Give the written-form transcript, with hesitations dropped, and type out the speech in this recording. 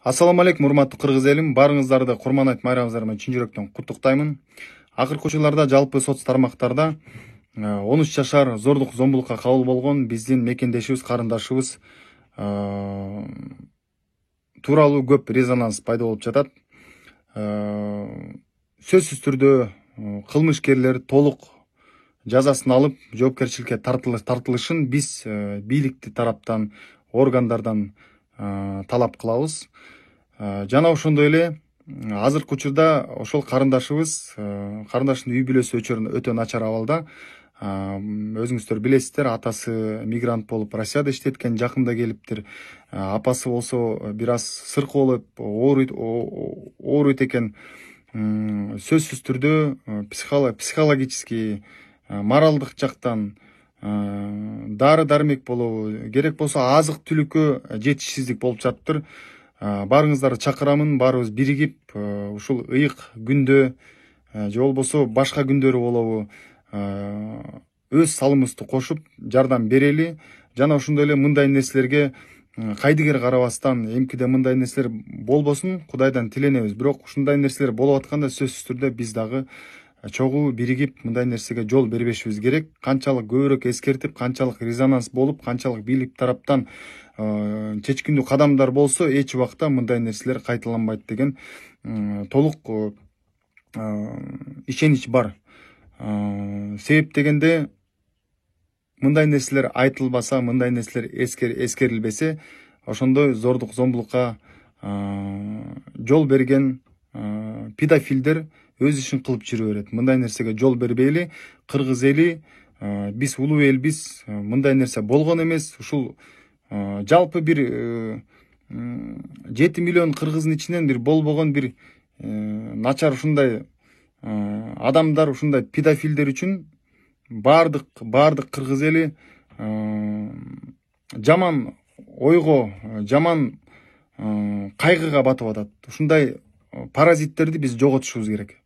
Ассаламу алейкум, урматтуу кыргыз элим. Барыңыздарды Курман айт майрамыңыздар менен чын жүрөктөн куттуктаймын. Акыркы учурларда жалпы соц тармактарда 13 жашар зордук зомбулукка кабыл болгон биздин мекендешибиз, карындашыбыз тууралуу көп резонанс пайда болуп жатат. Сөзсүз түрдө кылмышкерлер толук жазасын алып, жоопкерчиликке тартылышын биз бийликти тараптан, органдардан талап кылабыз. Жана ошондой эле азыркы учурда ошол карындашынын үй бүлөсү өтө начар абалда. Өзүңүздөр билесиздер, атасы мигрант болуп Россияда иштейт экен, жакында келиптир. Апасы болсо бир аз сыркы болуп ооруйт экен. Сөзсүз түрдө психологический, моралдык жактан дары дармек болобу, керек болсо азык түлүккө жетишсиздик болуп жатыптыр. Барыңыздарды чакырамын, баарыбыз биригип ушул ыйык күндө же болбосо башка күндөрү болобу өз салымыбызды кошуп жардам берели. Жана ошондой эле мындай нерселерге кайдыгер карабастан, эмкиде мындай нерселер болбосун Кудайдан тиленебиз. Бирок ушундай нерселер болуп атканда сөзсүз түрдө биз дагы чогуу биригип мындай нерсеге жол бербешибиз керек. Канчалык көбүрөөк эскертип, канчалык резонанс болуп, канчалык бийлик тараптан чечкиндүү кадамдар болсо, эч убакта мындай нерселер кайталанбайт деген толук ишенич бар. Себеп дегенде мындай нерселер айтылбаса, мындай нерселер эскерилбесе, ошондой зордук зомбулукка жол берген педофилдер өз ишин кылып жүрө берет. Мындай нерсеге жол бербейли. Кыргыз эли, биз улуу элбиз, мындай нерсе болгон эмес. Ушул жалпы бир 7 миллион кыргыздын ичинен бир болбогон бир начар ушундай адамдар, ушундай педофилдер үчүн баардык кыргыз эли жаман ойго, жаман кайгыга батып атат. Ушундай паразиттерди биз жоготушубуз керек.